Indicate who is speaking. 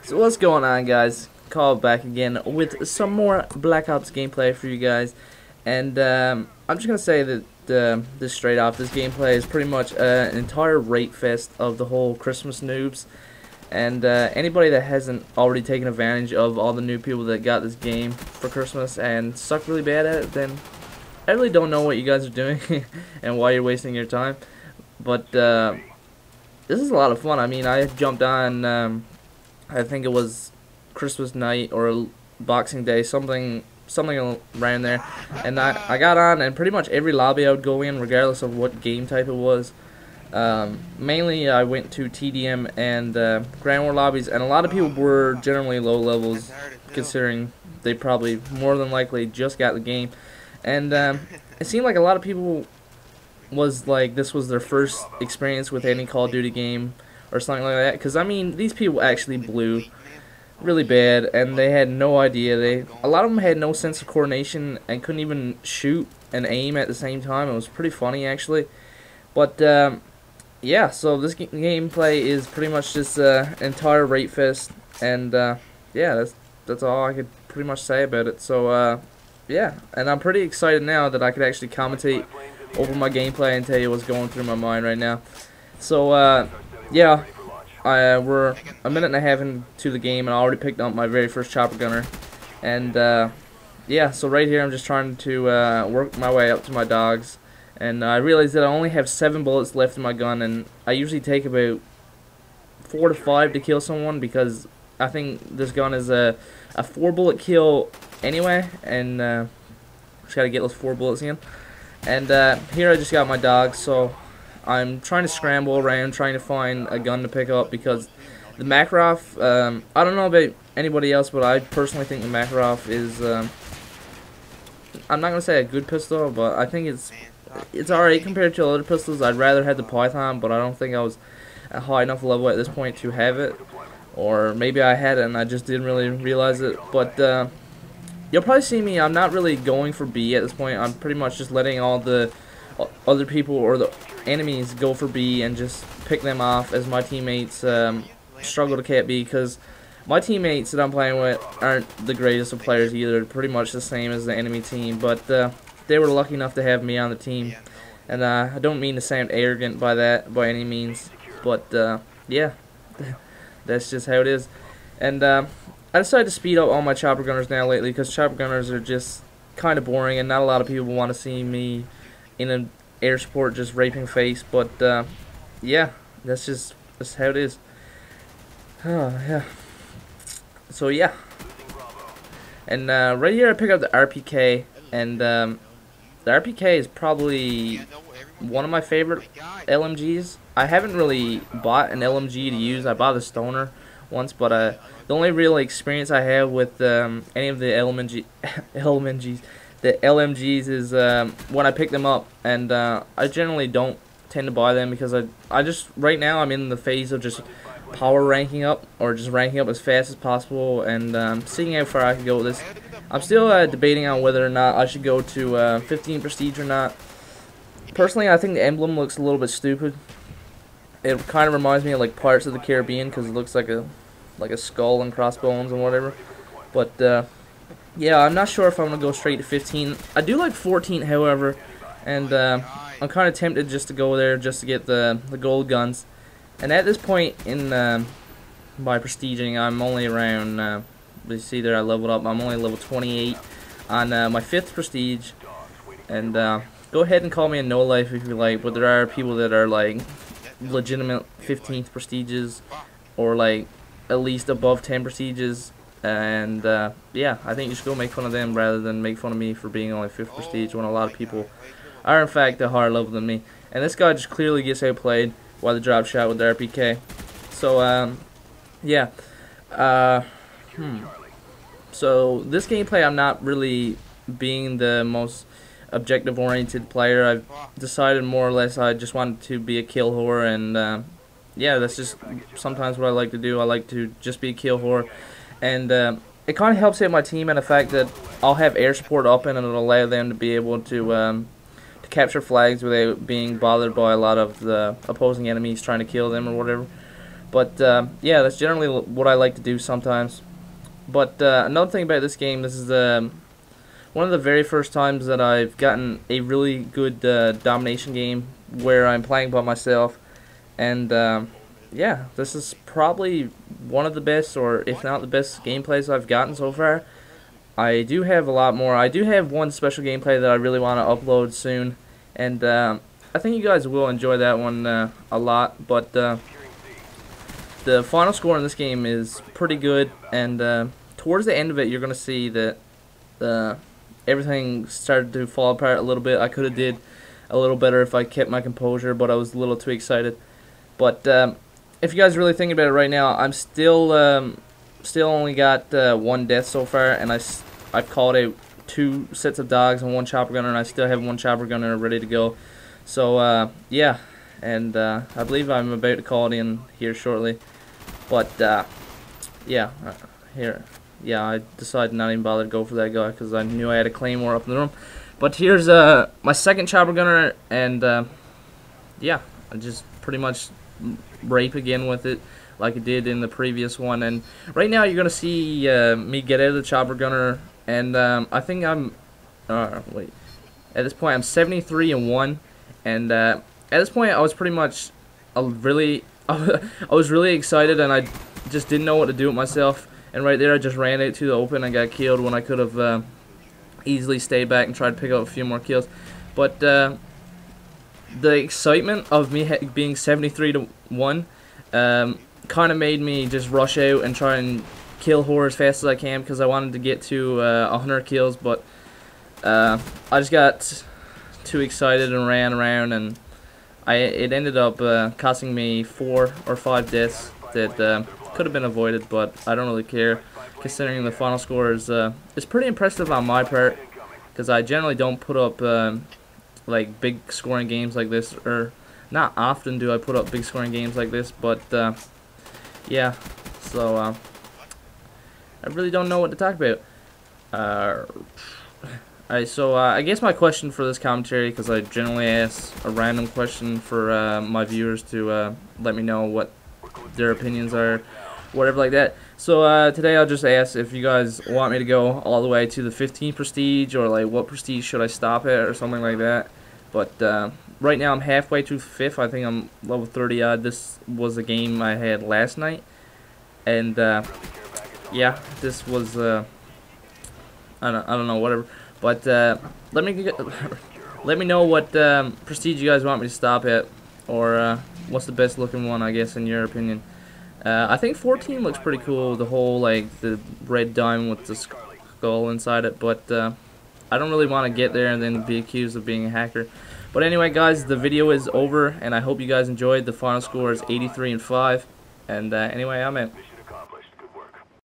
Speaker 1: So what's going on, guys? Kyle back again with some more Black Ops gameplay for you guys, and I'm just gonna say that this straight off, this gameplay is pretty much an entire Rapefest of the whole Christmas noobs, and anybody that hasn't already taken advantage of all the new people that got this game for Christmas and suck really bad at it, then I really don't know what you guys are doing and why you're wasting your time. But this is a lot of fun. I mean, I jumped on. I think it was Christmas night or Boxing Day, something around there, and I got on, and pretty much every lobby I would go in, regardless of what game type it was. Mainly I went to TDM and Grand War lobbies, and a lot of people were generally low levels, considering they probably more than likely just got the game, and it seemed like a lot of people was like this was their first experience with any Call of Duty game or something like that, because I mean, these people actually blew really bad, and they had no idea. A lot of them had no sense of coordination and couldn't even shoot and aim at the same time. It was pretty funny, actually. But yeah, so this gameplay is pretty much just entire Rapefest, and yeah, that's all I could pretty much say about it. So yeah, and I'm pretty excited now that I could actually commentate over my gameplay and tell you what's going through my mind right now. So yeah, we're a minute and a half into the game, and I already picked up my very first chopper gunner. And yeah, so right here I'm just trying to work my way up to my dogs, and I realized that I only have 7 bullets left in my gun, and I usually take about 4 to 5 to kill someone, because I think this gun is a 4-bullet kill anyway, and just gotta get those 4 bullets in. And here I just got my dogs, so I'm trying to scramble around, trying to find a gun to pick up, because the Makarov, I don't know about anybody else, but I personally think the Makarov is, I'm not going to say a good pistol, but I think it's alright compared to other pistols. I'd rather have the Python, but I don't think I was at a high enough level at this point to have it, or maybe I had it and I just didn't really realize it. But you'll probably see me, I'm not really going for B at this point. I'm pretty much just letting all the other people or the enemies go for B and just pick them off as my teammates struggle to cap B, because my teammates that I'm playing with aren't the greatest of players either. Pretty much the same as the enemy team, but they were lucky enough to have me on the team, and I don't mean to sound arrogant by that by any means, but yeah, that's just how it is. And I decided to speed up all my chopper gunners now lately, because chopper gunners are just kind of boring, and not a lot of people want to see me in an air support just raping face. But yeah, that's how it is. Oh yeah. So yeah, and right here I pick up the RPK, and the RPK is probably one of my favorite LMGs. I haven't really bought an LMG to use. I bought a Stoner once, but the only real experience I have with any of the LMGs is when I pick them up, and I generally don't tend to buy them, because I just, right now I'm in the phase of just power ranking up, or just ranking up as fast as possible, and seeing how far I can go with this. I'm still debating on whether or not I should go to 15 prestige or not. Personally, I think the emblem looks a little bit stupid. It kind of reminds me of like Pirates of the Caribbean, because it looks like a skull and crossbones and whatever. But yeah, I'm not sure if I'm going to go straight to 15. I do like 14, however, and I'm kind of tempted just to go there just to get the gold guns. And at this point in my prestiging, I'm only around, you see there I leveled up, I'm only level 28 on my 5th prestige. And go ahead and call me a no-life if you like, but there are people that are like legitimate 15th prestiges, or like at least above 10 prestiges. And yeah, I think you should go make fun of them rather than make fun of me for being only 5th prestige, when a lot of people are in fact a higher level than me. And this guy just clearly gets outplayed by the drop shot with the RPK. So yeah, so this gameplay, I'm not really being the most objective oriented player. I've decided more or less I just wanted to be a kill whore, and yeah, that's just sometimes what I like to do. I like to just be a kill whore. And it kind of helps out my team, and the fact that I'll have air support up, and it'll allow them to be able to capture flags without being bothered by a lot of the opposing enemies trying to kill them or whatever. But yeah, that's generally what I like to do sometimes. But another thing about this game, this is one of the very first times that I've gotten a really good domination game where I'm playing by myself. And yeah, this is probably one of the best, or if not the best, gameplays I've gotten so far. I do have a lot more. I do have one special gameplay that I really want to upload soon, and I think you guys will enjoy that one a lot. But the final score in this game is pretty good, and towards the end of it, you're gonna see that everything started to fall apart a little bit. I could have did a little better if I kept my composure, but I was a little too excited. But if you guys are really thinking about it right now, I'm still only got one death so far, and I've called out 2 sets of dogs and 1 chopper gunner, and I still have 1 chopper gunner ready to go. So yeah, and I believe I'm about to call it in here shortly. But yeah, I decided not even bother to go for that guy because I knew I had a claymore up in the room. But here's my second chopper gunner, and yeah, I just pretty much rape again with it like I did in the previous one. And right now you're gonna see me get out of the chopper gunner, and I think I'm wait, at this point I'm 73-1, and at this point I was pretty much I was really excited, and I just didn't know what to do with myself. And right there I just ran out to the open and got killed when I could have easily stayed back and tried to pick up a few more kills. But the excitement of me being 73-1 kind of made me just rush out and try and kill horror as fast as I can, because I wanted to get to 100 kills. But I just got too excited and ran around, and it ended up costing me 4 or 5 deaths that could have been avoided, but I don't really care, considering the final score is pretty impressive on my part, because I generally don't put up like big scoring games like this, or not often do I put up big scoring games like this. But yeah, so I really don't know what to talk about. Alright, so I guess my question for this commentary, because I generally ask a random question for my viewers to let me know what their opinions are, whatever like that. So today I'll just ask if you guys want me to go all the way to the 15 prestige, or like what prestige should I stop at, or something like that. But right now I'm halfway through 5th. I think I'm level 30 odd. This was a game I had last night, and yeah, this was I don't know, whatever. But let me know what prestige you guys want me to stop at, or what's the best looking one, I guess, in your opinion. I think 14 looks pretty cool, the whole like the red diamond with the skull inside it. But I don't really want to get there and then be accused of being a hacker. But anyway, guys, the video is over, and I hope you guys enjoyed. The final score is 83-5, and anyway, I'm out.